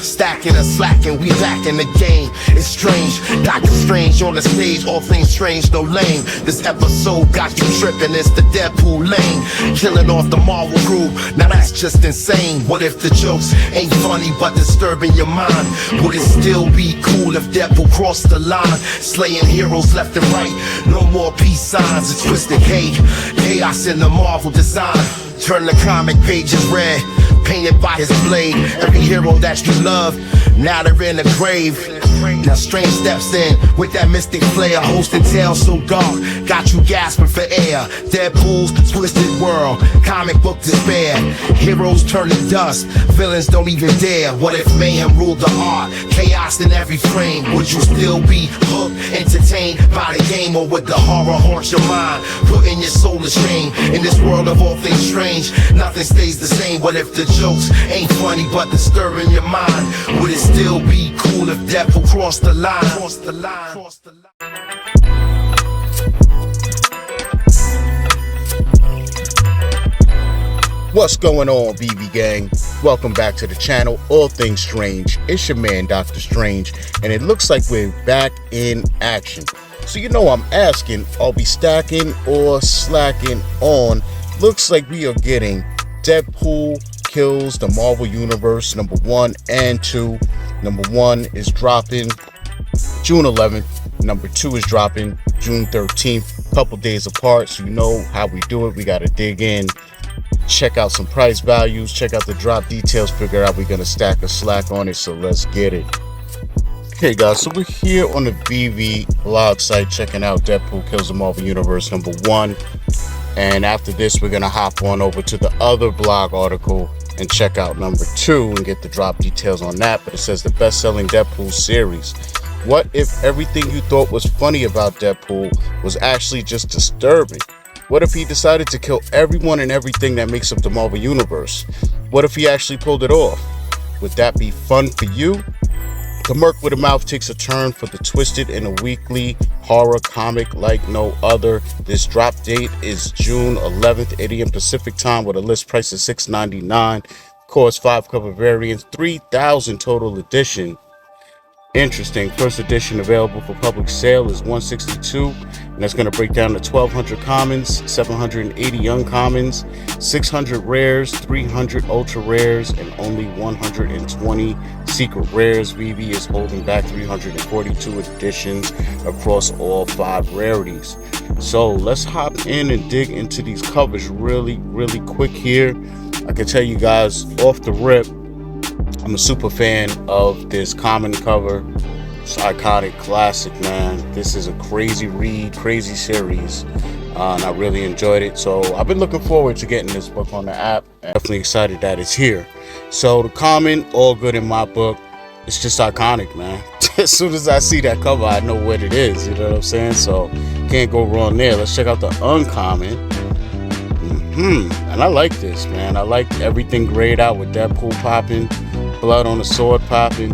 Stackin and slackin', we back in the game. It's strange, Dokta Strange on the stage, all things strange, no lame. This episode got you trippin', it's the Deadpool lane. Killing off the Marvel crew, now that's just insane. What if the jokes ain't funny but disturbing your mind? Would it still be cool if Deadpool crossed the line? Slaying heroes left and right, no more peace signs. It's twisted hate, chaos in the Marvel design. Turn the comic pages red, painted by his blade. Every hero that you love, now they're in the grave. Now Strange steps in with that mystic flair, hosting tales so dark, got you gasping for air. Deadpool's twisted world, comic book despair. Heroes turn to dust, villains don't even dare. What if mayhem ruled the art, chaos in every frame? Would you still be hooked, entertained by the game, or would the horror haunt your mind, putting your soul to shame? In this world of all things strange, nothing stays the same. What if the jokes ain't funny but disturbing your mind? Would it still be cool if Deadpool crossed the line? What's going on, Veve gang? Welcome back to the channel, All Things Strange. It's your man, Dokta Strange, and it looks like we're back in action. So you know I'm asking, are we stacking or slacking on? Looks like we are getting Deadpool Kills the Marvel Universe number 1 and 2. Number 1 is dropping June 11th. Number 2 is dropping June 13th. Couple days apart, so you know how we do it. We got to dig in, check out some price values, check out the drop details, figure out we're going to stack or slack on it. So let's get it. Okay guys, so we're here on the Veve blog site checking out Deadpool Kills the Marvel Universe number 1. And after this, we're going to hop on over to the other blog article and check out number 2 and get the drop details on that. But it says the best-selling Deadpool series. What if everything you thought was funny about Deadpool was actually just disturbing? What if he decided to kill everyone and everything that makes up the Marvel Universe? What if he actually pulled it off? Would that be fun for you? The Merc with a Mouth takes a turn for the twisted in a weekly horror comic like no other. This drop date is June 11th, 8 a.m. Pacific time, with a list price of $6.99. Of course, 5 cover variants, 3,000 total edition. Interesting. First edition available for public sale is $162, and that's going to break down to 1,200 commons, 780 uncommons, 600 rares, 300 ultra rares, and only 120 secret rares. Veve is holding back 342 editions across all 5 rarities. So let's hop in and dig into these covers really quick here. I can tell you guys off the rip, I'm a super fan of this common cover. It's iconic, classic, man. This is a crazy read, crazy series, and I really enjoyed it. So I've been looking forward to getting this book on the app. Definitely excited that it's here. So the common, all good in my book. It's just iconic, man. As soon as I see that cover, I know what it is. You know what I'm saying? So can't go wrong there. Let's check out the uncommon. And I like this, man. I like everything grayed out with Deadpool popping, blood on the sword popping.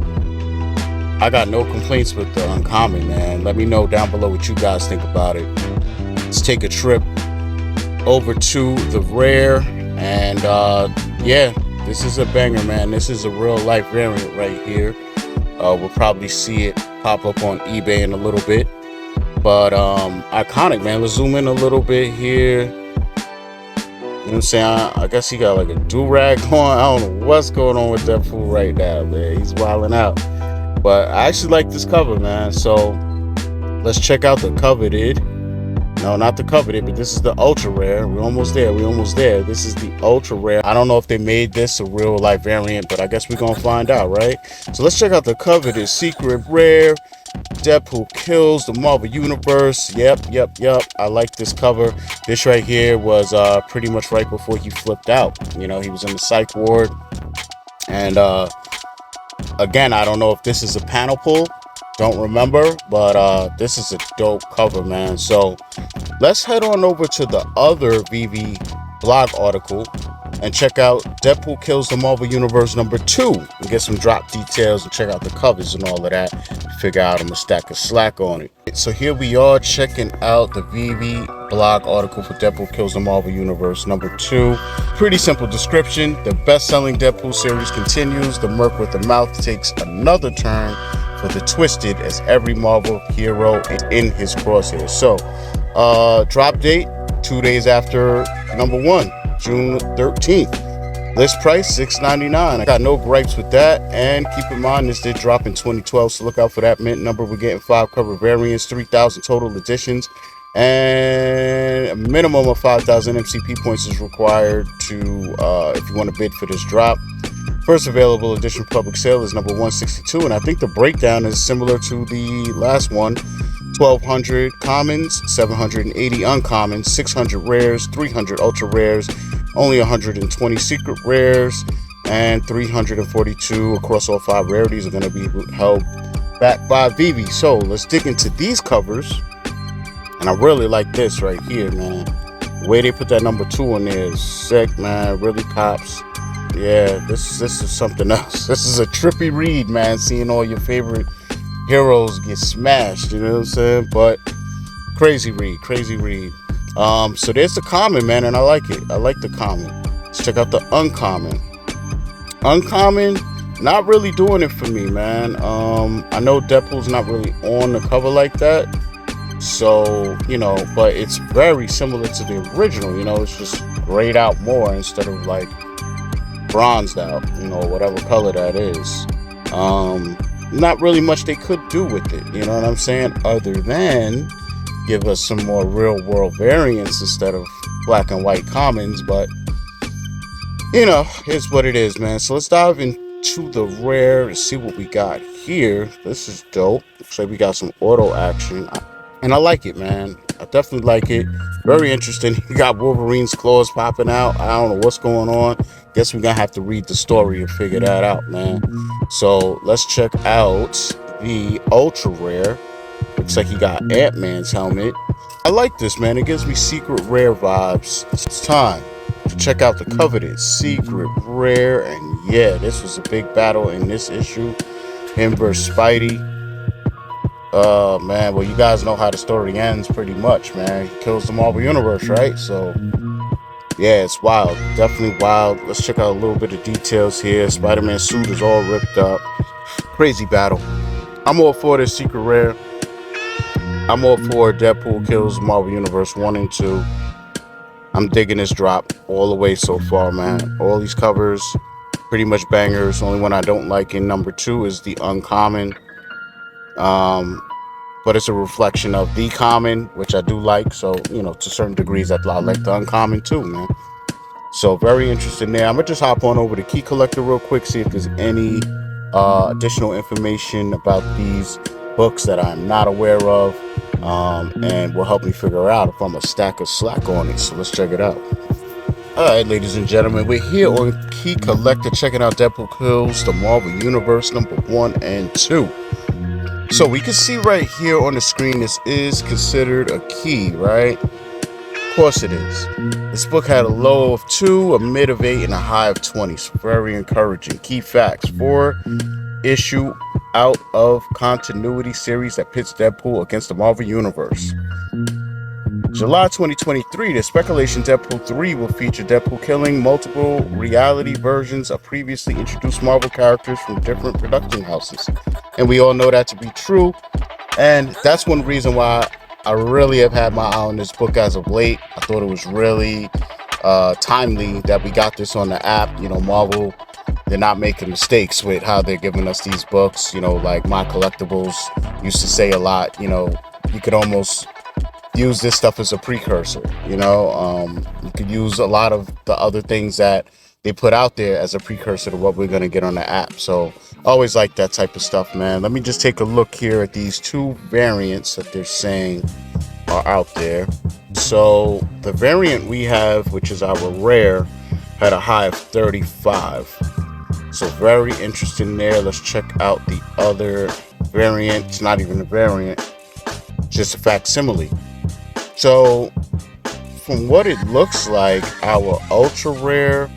I got no complaints with the uncommon, man. Let me know down below what you guys think about it. Let's take a trip over to the rare, and yeah, this is a banger, man. This is a real life variant right here. We'll probably see it pop up on eBay in a little bit, but iconic, man. Let's zoom in a little bit here. You know what I'm saying? I guess he got like a do-rag on. I don't know what's going on with that fool right now, man. He's wilding out. But I actually like this cover, man. So let's check out the coveted. No, not the coveted, but this is the ultra rare. We're almost there. This is the ultra rare. I don't know if they made this a real life variant, but I guess we're gonna find out, right? So let's check out the coveted secret rare. Deadpool Kills the Marvel Universe. Yep. I like this cover. This right here was pretty much right before he flipped out. You know, he was in the psych ward. And again, I don't know if this is a panel pull. Don't remember, but this is a dope cover, man. So let's head on over to the other Veve blog article and check out Deadpool Kills the Marvel Universe #2 and get some drop details and check out the covers and all of that. Figure out I'm gonna stack a slack on it. So here we are checking out the Veve blog article for Deadpool Kills the Marvel Universe #2. Pretty simple description. The best-selling Deadpool series continues. The Merc with the Mouth takes another turn for the Twisted as every Marvel hero is in his crosshairs. So, drop date 2 days after #1. June 13th. List price $6.99. I got no gripes with that. And keep in mind, this did drop in 2012, so look out for that mint number. We're getting 5 cover variants, 3,000 total editions, and a minimum of 5,000 MCP points is required to if you want to bid for this drop. First available edition public sale is number 162, and I think the breakdown is similar to the last one. 1,200 commons, 780 uncommons, 600 rares, 300 ultra rares, only 120 secret rares, and 342 across all 5 rarities are going to be held back by Veve. So let's dig into these covers, and I really like this right here, man. The way they put that #2 on there is sick, man. It really pops. Yeah, this is something else. This is a trippy read, man. Seeing all your favorite heroes get smashed, you know what I'm saying? But crazy read. So there's the common, man, and I like it. I like the common. Let's check out the uncommon. Uncommon, not really doing it for me, man. I know Deadpool's not really on the cover like that, so you know, but it's very similar to the original. You know, it's just grayed out more instead of like bronzed out, you know, whatever color that is. Not really much they could do with it, you know what I'm saying, other than give us some more real world variants instead of black and white commons. But you know, here's what it is, man. So let's dive into the rare and see what we got here. This is dope. Looks like we got some auto action, and I like it, man. I definitely like it. Very interesting. You got Wolverine's claws popping out. I don't know what's going on. Guess we're gonna have to read the story and figure that out, man. So let's check out the ultra rare. Looks like he got Ant-Man's helmet. I like this, man. It gives me secret rare vibes. It's time to check out the coveted secret rare. And yeah, this was a big battle in this issue. Him versus Spidey. Man, well, you guys know how the story ends pretty much, man. He kills the Marvel Universe, right? So yeah, it's wild. Definitely wild. Let's check out a little bit of details here. Spider-Man's suit is all ripped up. Crazy battle. I'm all for this secret rare. I'm all for Deadpool Kills Marvel Universe 1 and 2. I'm digging this drop all the way so far, man. All these covers, pretty much bangers. Only one I don't like in #2 is the uncommon. But it's a reflection of the common, which I do like. So, you know, to certain degrees, I like the uncommon too, man. So very interesting there. I'm gonna just hop on over to Key Collector real quick, see if there's any additional information about these books that I'm not aware of, and will help me figure out if I'm a stack of slack on it. So let's check it out. All right, ladies and gentlemen, we're here on Key Collector checking out Deadpool Kills the Marvel Universe #1 and 2. So we can see right here on the screen, this is considered a key, right? Of course it is. This book had a low of 2, a mid of 8, and a high of 20. So very encouraging. Key facts: 4-issue out of continuity series that pits Deadpool against the Marvel Universe. July 2023, the speculation Deadpool 3 will feature Deadpool killing multiple reality versions of previously introduced Marvel characters from different production houses. And we all know that to be true. And that's one reason why I really have had my eye on this book as of late. I thought it was really timely that we got this on the app. You know, Marvel, they're not making mistakes with how they're giving us these books. You know, like my collectibles used to say a lot, you know, you could almost use this stuff as a precursor, you know. You could use a lot of the other things that they put out there as a precursor to what we're going to get on the app. So always like that type of stuff, man. Let me just take a look here at these 2 variants that they're saying are out there. So the variant we have, which is our rare, had a high of 35. So very interesting there. Let's check out the other variant. It's not even a variant, just a facsimile. So from what it looks like, our ultra rare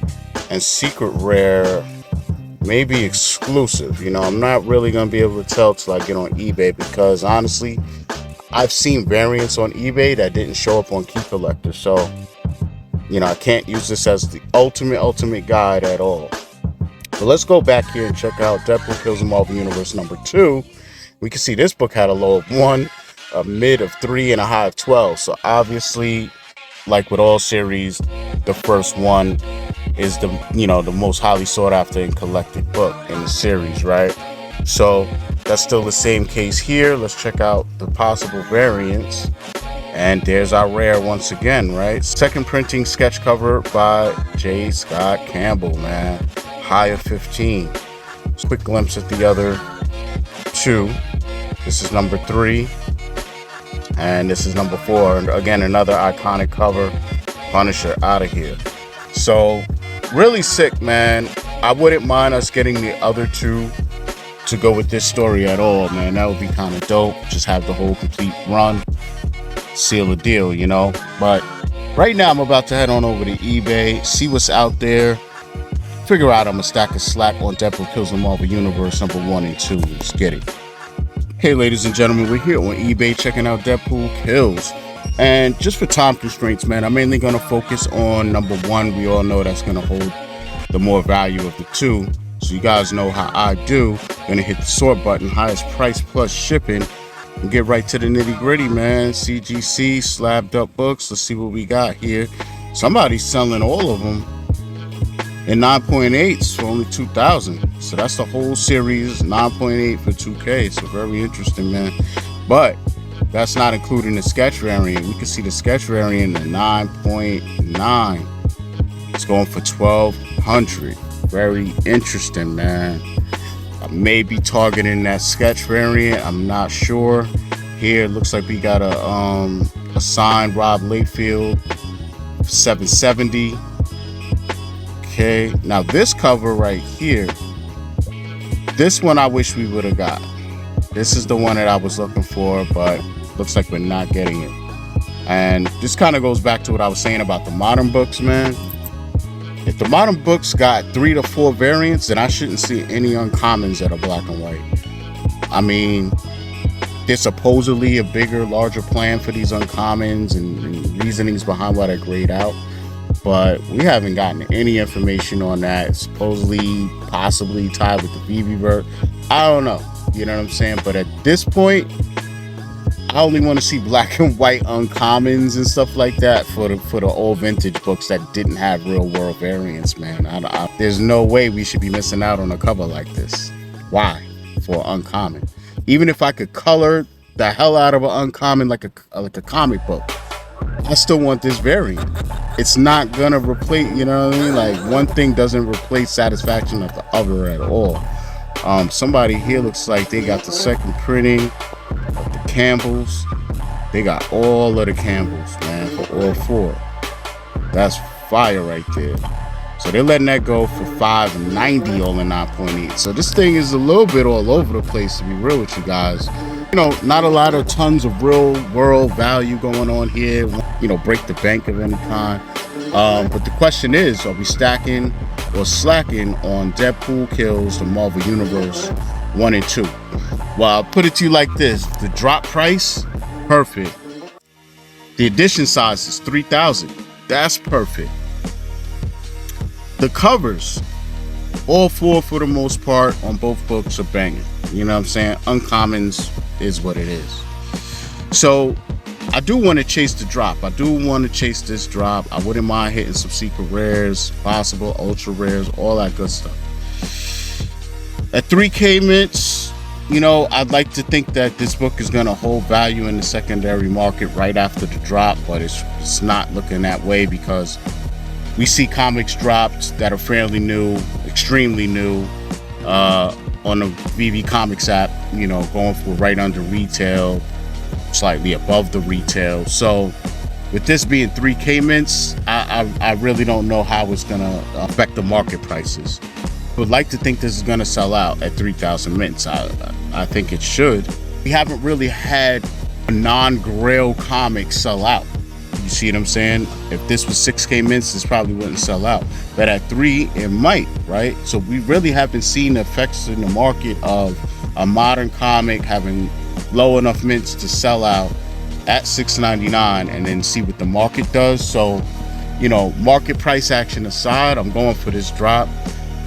and secret rare, maybe exclusive. You know, I'm not really gonna be able to tell till I get on eBay, because honestly, I've seen variants on eBay that didn't show up on Key Collector. So, you know, I can't use this as the ultimate guide at all. But let's go back here and check out Deadpool Kills the Marvel Universe #2. We can see this book had a low of 1, a mid of 3, and a high of 12. So obviously, like with all series, the first one is the, you know, the most highly sought after and collected book in the series, right? So that's still the same case here. Let's check out the possible variants. And there's our rare once again, right? Second printing, sketch cover by J. Scott Campbell, man. High of 15. Quick glimpse at the other 2. This is number 3. And this is number 4. And again, another iconic cover. Punisher out of here. So, really sick, man. I wouldn't mind us getting the other 2 to go with this story at all, man. That would be kind of dope. Just have the whole complete run. Seal the deal, you know. But right now, I'm about to head on over to eBay, see what's out there. Figure out I'm a stack of slack on Deadpool Kills the Marvel Universe #1 and 2. Let's get it. Hey, ladies and gentlemen, we're here on eBay checking out Deadpool Kills. And just for time constraints, man, I'm mainly going to focus on #1. We all know that's going to hold the more value of the 2. So you guys know how I do. Going to hit the sort button, highest price plus shipping, and get right to the nitty gritty, man. CGC, slabbed up books. Let's see what we got here. Somebody's selling all of them in 9.8s for only 2,000. So that's the whole series, 9.8 for 2K. So very interesting, man. But that's not including the sketch variant. We can see the sketch variant in 9.9. It's going for 1,200. Very interesting, man. I may be targeting that sketch variant. I'm not sure. Here it looks like we got a signed Rob Liefeld 770. Okay, now this cover right here, this one I wish we would have got. This is the one that I was looking for, but looks like we're not getting it. And this kind of goes back to what I was saying about the modern books, man. If the modern books got 3 to 4 variants, then I shouldn't see any uncommons that are black and white. I mean, there's supposedly a bigger, larger plan for these uncommons and reasonings behind why they're grayed out. But we haven't gotten any information on that. It's supposedly, possibly tied with the Veve Bros. I don't know. You know what I'm saying? But at this point, I only want to see black and white uncommons and stuff like that for the old vintage books that didn't have real world variants, man. There's no way we should be missing out on a cover like this. Why? For uncommon. Even if I could color the hell out of an uncommon like a comic book, I still want this variant. It's not gonna replace, you know what I mean? Like, one thing doesn't replace satisfaction of the other at all. Somebody here looks like they got the second printing of the Campbells. They got all of the Campbells, man, for all 4. That's fire right there. So they're letting that go for $590 all in 9.8. So this thing is a little bit all over the place, to be real with you guys. You know, not a lot of tons of real world value going on here. You know, break the bank of any kind. But the question is, are we stacking or slacking on Deadpool Kills the Marvel Universe 1 and 2? Well, I'll put it to you like this. The drop price, perfect. The edition size is 3,000. That's perfect. The covers, all 4 for the most part on both books are banging. You know what I'm saying? Uncommons is what it is. So I do want to chase the drop. I do want to chase this drop. I wouldn't mind hitting some secret rares, possible ultra rares, all that good stuff. At 3K mints, you know, I'd like to think that this book is going to hold value in the secondary market right after the drop, but it's not looking that way, because we see comics dropped that are fairly new, extremely new, on the Veve Comics app, you know, going for right under retail, slightly above the retail. So with this being 3K mints, I really don't know how it's gonna affect the market prices. I would like to think this is gonna sell out at 3,000 mints. I think it should. We haven't really had a non-Grail comic sell out. You see what I'm saying? If this was 6K mints, this probably wouldn't sell out. But at 3, it might, right? So we really haven't seen the effects in the market of a modern comic having low enough mints to sell out at $6.99 and then see what the market does. So, you know, market price action aside, I'm going for this drop.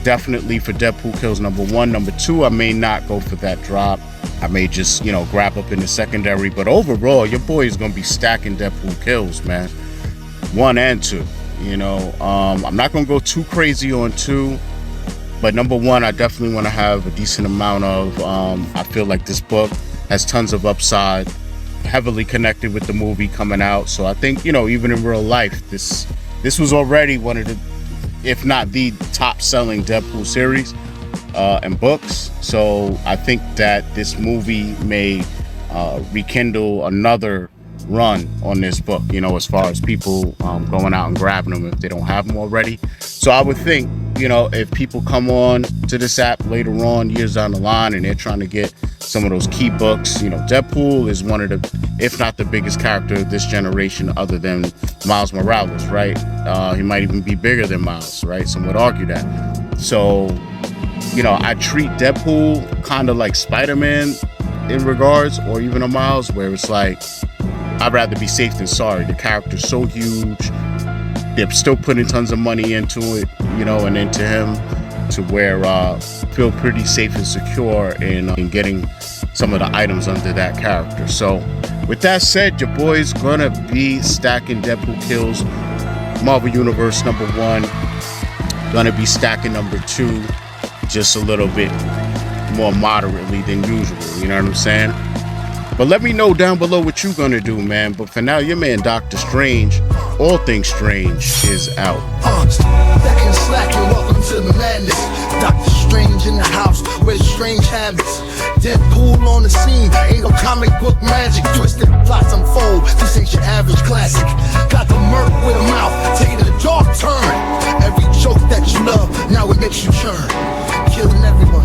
Definitely for Deadpool Kills #1. #2, I may not go for that drop. I may just, you know, grab up in the secondary. But overall, your boy is going to be stacking Deadpool Kills, man. 1 and 2. You know, I'm not going to go too crazy on 2. But #1, I definitely want to have a decent amount of, I feel like this book has tons of upside, heavily connected with the movie coming out. So I think, you know, even in real life, this was already one of the, if not the top selling Deadpool series and books. So I think that this movie may rekindle another run on this book, you know, as far as people going out and grabbing them if they don't have them already. So I would think, you know, if people come on to this app later on, years down the line, and they're trying to get some of those key books, you know, Deadpool is one of the, if not the biggest character of this generation other than Miles Morales, right? He might even be bigger than Miles, right? Some would argue that. So, you know, I treat Deadpool kind of like Spider-Man in regards, or even a Miles, where it's like, I'd rather be safe than sorry. The character's so huge. They're still putting tons of money into it, you know, and into him, to where feel pretty safe and secure in getting some of the items under that character. So with that said, your boy's gonna be stacking Deadpool Kills Marvel Universe #1. Gonna be stacking #2 just a little bit more moderately than usual, you know what I'm saying? But let me know down below what you gonna do, man. But for now, your man Dokta Strange, All Things Strange, is out. Stackin, slackin, welcome to the madness. Dokta Strange in the house with strange habits. Deadpool on the scene, ain't no comic book magic. Twisted plots unfold, this ain't your average classic. Got the murk with a mouth, take it to the dark turn. Every joke that you love, now it makes you churn. Killing everyone,